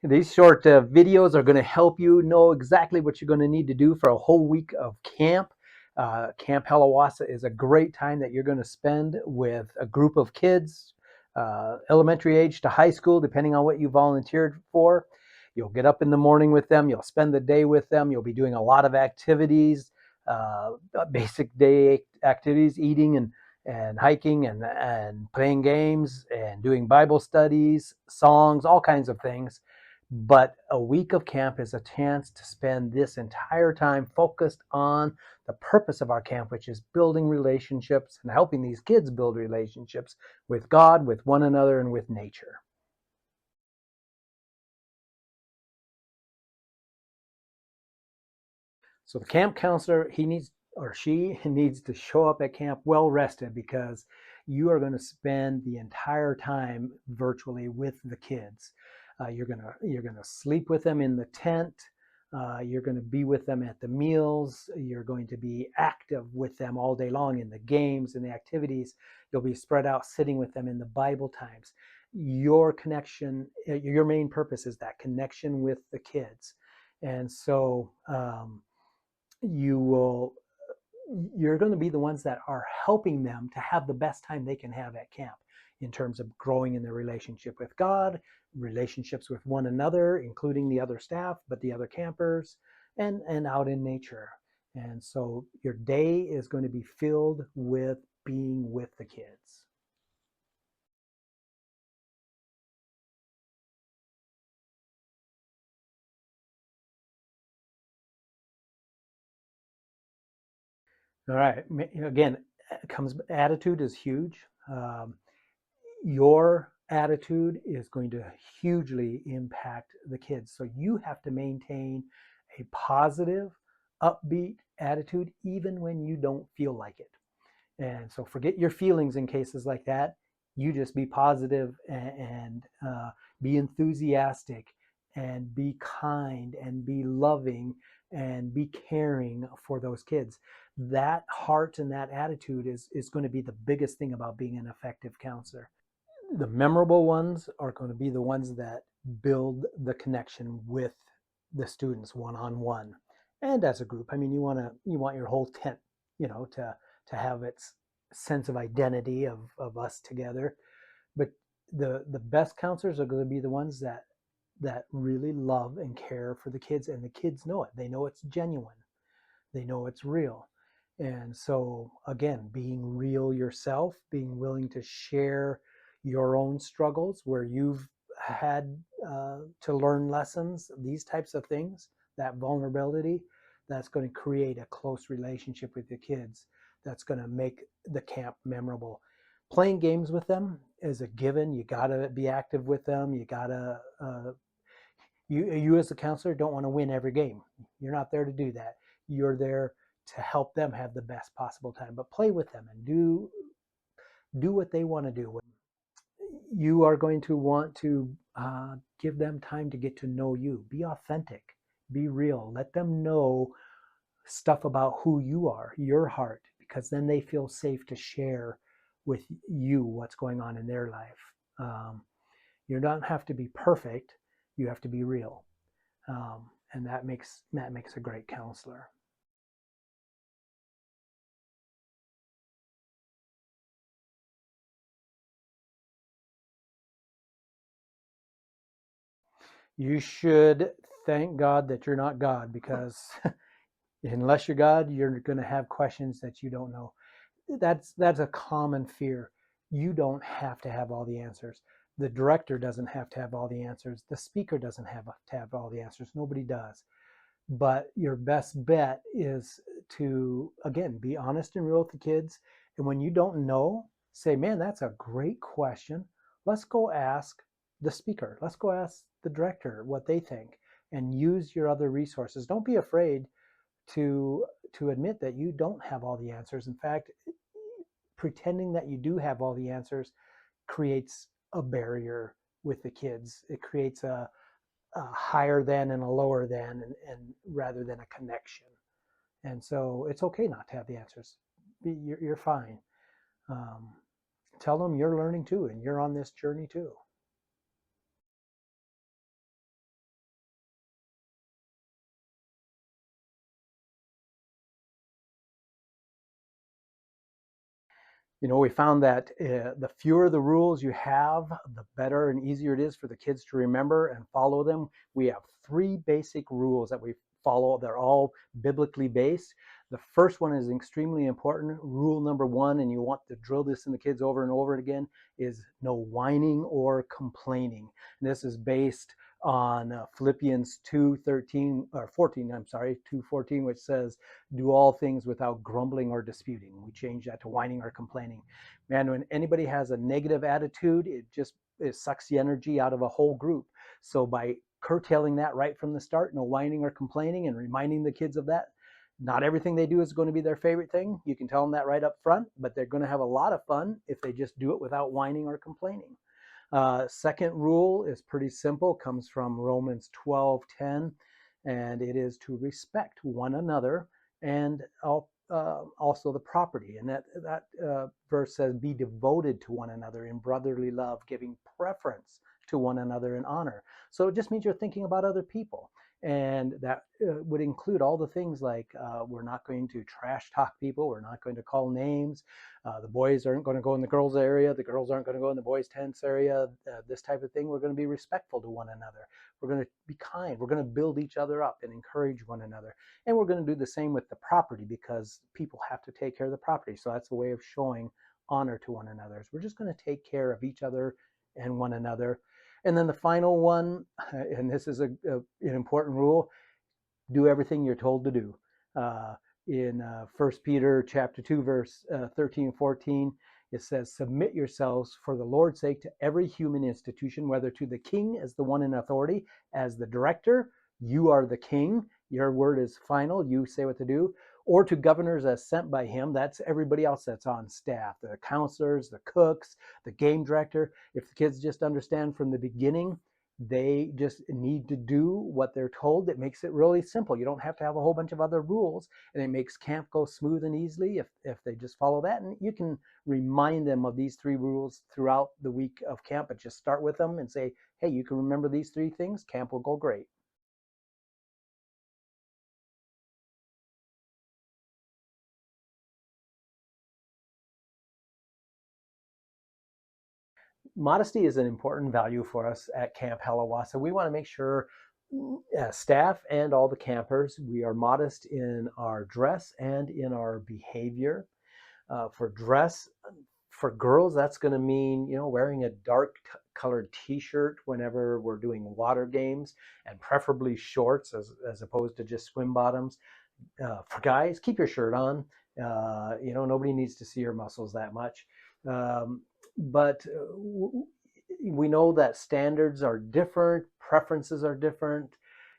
These short videos are going to help you know exactly what you're going to need to do for a whole week of camp. Camp Hallawasa is a great time that you're going to spend with a group of kids, elementary age to high school, depending on what you volunteered for. You'll get up in the morning with them. You'll spend the day with them. You'll be doing a lot of activities, uh, basic day activities, eating and hiking and playing games and doing Bible studies, songs, all kinds of things. But a week of camp is a chance to spend this entire time focused on the purpose of our camp, which is building relationships and helping these kids build relationships with God, with one another, and with nature. So the camp counselor, he needs or she needs to show up at camp well rested, because you are going to spend the entire time virtually with the kids. You're gonna sleep with them in the tent. You're going to be with them at the meals. You're going to be active with them all day long in the games and the activities. You'll be spread out sitting with them in the Bible times. Your connection, your main purpose is that connection with the kids. And so you will you're going to be the ones that are helping them to have the best time they can have at camp, in terms of growing in their relationship with God, relationships with one another, including the other staff, but the other campers, and out in nature. And so your day is going to be filled with being with the kids. All right. Again, comes attitude is huge. Um, your attitude is going to hugely impact the kids. So you have to maintain a positive, upbeat attitude even when you don't feel like it. And so forget your feelings in cases like that. You just be positive and be enthusiastic and be kind and be loving and be caring for those kids. That heart and that attitude is going to be the biggest thing about being an effective counselor. The memorable ones are going to be the ones that build the connection with the students one on one and as a group. I mean, you want your whole tent, to have its sense of identity of us together. But the best counselors are going to be the ones that really love and care for the kids, and the kids know it. They know it's genuine. They know it's real. And so, again, being real yourself, being willing to share your own struggles where you've had to learn lessons, these types of things, that vulnerability, that's going to create a close relationship with your kids. That's going to make the camp memorable. Playing games with them is a given. You got to be active with them. You as a counselor don't want to win every game. You're not there to do that. You're there to help them have the best possible time. But play with them and do what they want to do. You are going to want to give them time to get to know you. Be authentic. Be real. Let them know stuff about who you are, your heart, because then they feel safe to share with you what's going on in their life. Um, you don't have to be perfect. You have to be real. And that makes a great counselor. You should thank God that you're not God, because unless you're God, you're going to have questions that you don't know. That's a common fear. You don't have to have all the answers. The director doesn't have to have all the answers. The speaker doesn't have to have all the answers. Nobody does. But your best bet is to, again, be honest and real with the kids. And when you don't know, say, man, that's a great question. Let's go ask the speaker. Let's go ask the director what they think, and use your other resources. Don't be afraid to admit that you don't have all the answers. In fact, pretending that you do have all the answers creates a barrier with the kids. It creates a higher than and a lower than, and rather than a connection. And so it's okay not to have the answers. You're fine. Um, tell them you're learning too, and you're on this journey too. We found that the fewer the rules you have, the better and easier it is for the kids to remember and follow them. We have three basic rules that we follow. They're all biblically based. The first one is extremely important. Rule number one, and you want to drill this in the kids over and over again, is no whining or complaining. And this is based on Philippians 2:13 or 14, I'm sorry, 2:14, which says, do all things without grumbling or disputing. We change that to whining or complaining. Man, when anybody has a negative attitude, it sucks the energy out of a whole group. So by curtailing that right from the start, no whining or complaining, and reminding the kids of that, not everything they do is going to be their favorite thing. You can tell them that right up front, but they're going to have a lot of fun if they just do it without whining or complaining. Second rule is pretty simple, comes from Romans 12:10, and it is to respect one another and also the property. And that verse says, be devoted to one another in brotherly love, giving preference to one another in honor. So it just means you're thinking about other people. And that would include all the things like we're not going to trash talk people. We're not going to call names. The boys aren't going to go in the girls' area. The girls aren't going to go in the boys' tents area. This type of thing. We're going to be respectful to one another. We're going to be kind. We're going to build each other up and encourage one another. And we're going to do the same with the property, because people have to take care of the property. So that's a way of showing honor to one another. We're just going to take care of each other and one another. And then the final one, and this is an important rule, do everything you're told to do. In 1 Peter chapter 2, verse 13, 14, it says, submit yourselves for the Lord's sake to every human institution, whether to the king as the one in authority, as the director, you are the king, your word is final, you say what to do, or to governors as sent by him, that's everybody else that's on staff, the counselors, the cooks, the game director. If the kids just understand from the beginning, they just need to do what they're told. It makes it really simple. You don't have to have a whole bunch of other rules, and it makes camp go smooth and easily if they just follow that. And you can remind them of these three rules throughout the week of camp, but just start with them and say, hey, you can remember these three things, camp will go great. Modesty is an important value for us at Camp Hallawasa. We want to make sure staff and all the campers, we are modest in our dress and in our behavior. For dress, for girls, that's going to mean, wearing a dark colored t-shirt whenever we're doing water games, and preferably shorts as opposed to just swim bottoms. For guys, keep your shirt on. Nobody needs to see your muscles that much. But we know that standards are different, preferences are different.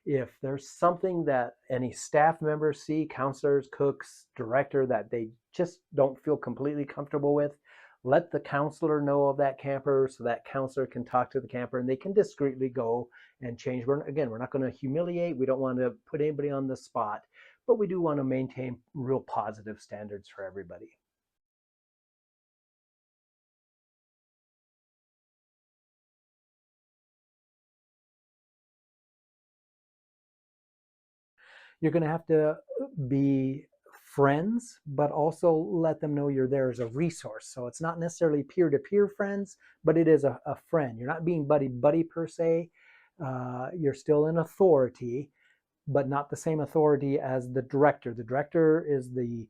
If there's something that any staff members see, counselors, cooks, director, that they just don't feel completely comfortable with, let the counselor know of that camper so that counselor can talk to the camper and they can discreetly go and change. We're not going to humiliate. We don't want to put anybody on the spot, but we do want to maintain real positive standards for everybody. You're going to have to be friends, but also let them know you're there as a resource. So it's not necessarily peer-to-peer friends, but it is a friend. You're not being buddy-buddy per se. You're still in authority, but not the same authority as the director. The director is the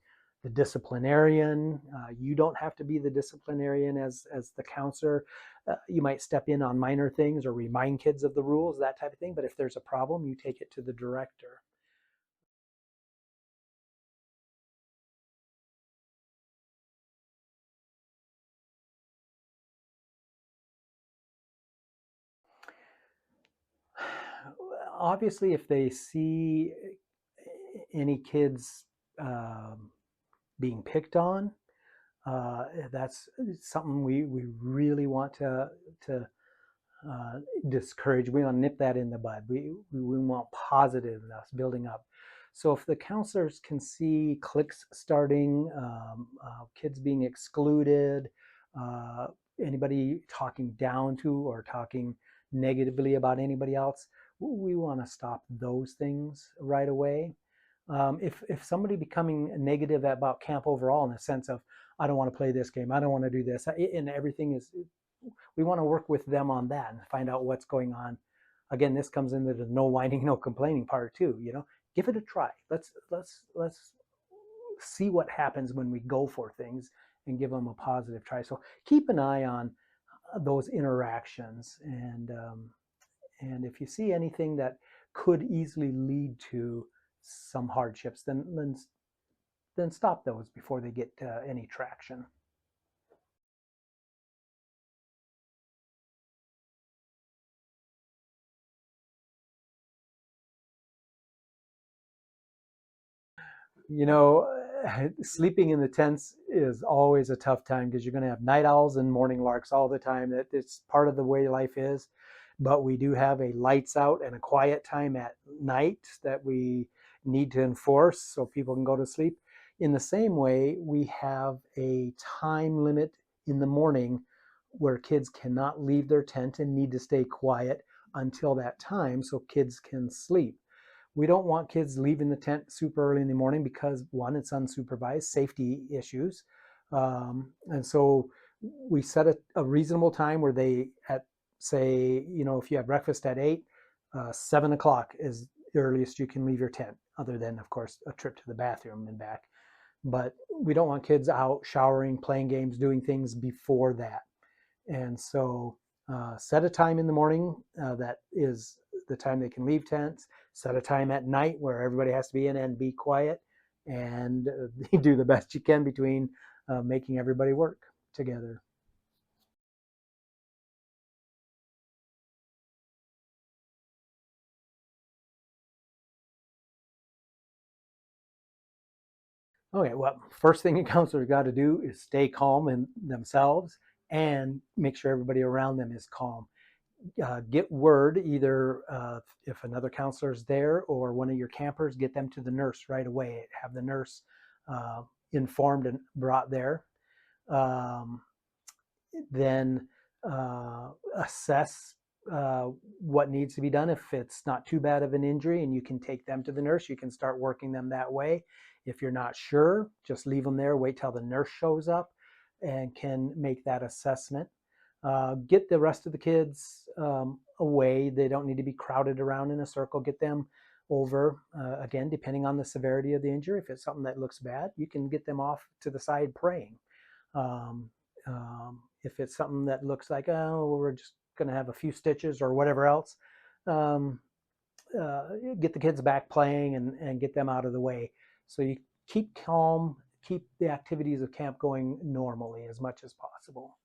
disciplinarian. You don't have to be the disciplinarian as the counselor. You might step in on minor things or remind kids of the rules, that type of thing. But if there's a problem, you take it to the director. Obviously, if they see any kids being picked on, that's something we really want to discourage. We want to nip that in the bud. We want positiveness building up. So if the counselors can see cliques starting, kids being excluded, uh, anybody talking down to or talking negatively about anybody else, we want to stop those things right away. If somebody becoming negative about camp overall, in the sense of, I don't want to play this game. I don't want to do this. And everything is, we want to work with them on that and find out what's going on. Again, this comes into the no whining, no complaining part too. Give it a try. Let's see what happens when we go for things and give them a positive try. So keep an eye on those interactions, and if you see anything that could easily lead to some hardships, then stop those before they get any traction. You know, sleeping in the tents is always a tough time because you're going to have night owls and morning larks all the time. That it's part of the way life is. But we do have a lights out and a quiet time at night that we need to enforce so people can go to sleep. In the same way, we have a time limit in the morning where kids cannot leave their tent and need to stay quiet until that time so kids can sleep. We don't want kids leaving the tent super early in the morning because, one, it's unsupervised, safety issues. And so we set a reasonable time where they, at say, if you have breakfast at 8, 7 o'clock is the earliest you can leave your tent, other than, of course, a trip to the bathroom and back. But we don't want kids out showering, playing games, doing things before that. And so set a time in the morning that is the time they can leave tents. Set a time at night where everybody has to be in and be quiet, and do the best you can between making everybody work together. Okay, well, first thing a counselor's got to do is stay calm in themselves and make sure everybody around them is calm. Get word either if another counselor is there or one of your campers, get them to the nurse right away. Have the nurse informed and brought there. Um, then assess what needs to be done. If it's not too bad of an injury and you can take them to the nurse, you can start working them that way. If you're not sure, just leave them there, wait till the nurse shows up and can make that assessment. Get the rest of the kids away. They don't need to be crowded around in a circle. Get them over. Again, depending on the severity of the injury, if it's something that looks bad, you can get them off to the side praying. Um, if it's something that looks like, oh, we're just going to have a few stitches or whatever else, um, get the kids back playing and get them out of the way. So you keep calm, keep the activities of camp going normally as much as possible.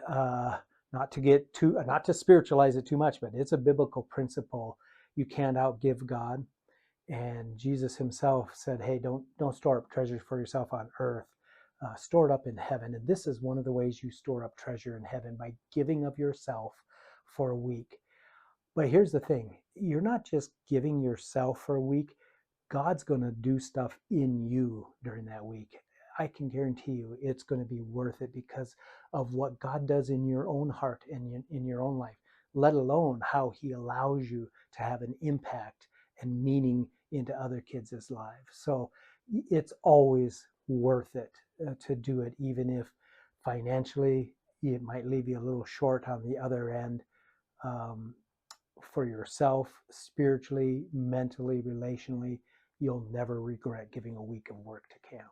uh, not to spiritualize it too much, but it's a biblical principle. You can't outgive God, and Jesus Himself said, "Hey, don't store up treasures for yourself on earth. Store it up in heaven." And this is one of the ways you store up treasure in heaven, by giving of yourself for a week. But here's the thing: you're not just giving yourself for a week. God's going to do stuff in you during that week. I can guarantee you it's going to be worth it because of what God does in your own heart and in your own life, let alone how He allows you to have an impact and meaning into other kids' lives. So it's always worth it to do it, even if financially it might leave you a little short on the other end. Um, for yourself, spiritually, mentally, relationally, you'll never regret giving a week of work to camp.